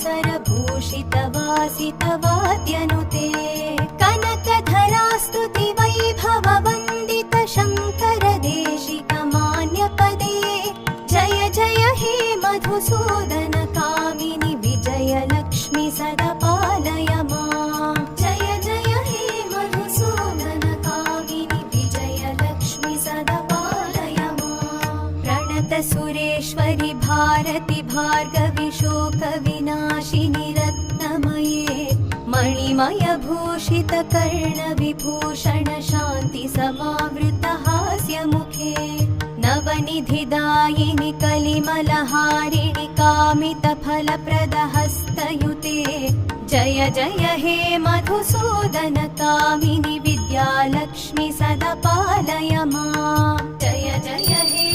सरभूषितवासितवाद्यनुते कनकधरास्तुति वैभववन्दित शङ्कर देशिकमान्यपदे जय जय हे मधुसूदन कामिनि विजयलक्ष्मि सदा पालय माम् जय जय हे मधुसूदन कामिनि विजयलक्ष्मि सदा पालय माम् प्रणत सुरेश्वरि भारति भार्गवि शोकविनाशिनि रत्नमये मणिमय भूषित कर्णविभूषण शान्ति समावृत हास्यमुखे नवनिधिदायिनि कलिमलहारिणि कामितफलप्रद हस्तयुते जय जय हे मधुसूदन कामिनि विद्यालक्ष्मि सदा पालय माम् जय जय हे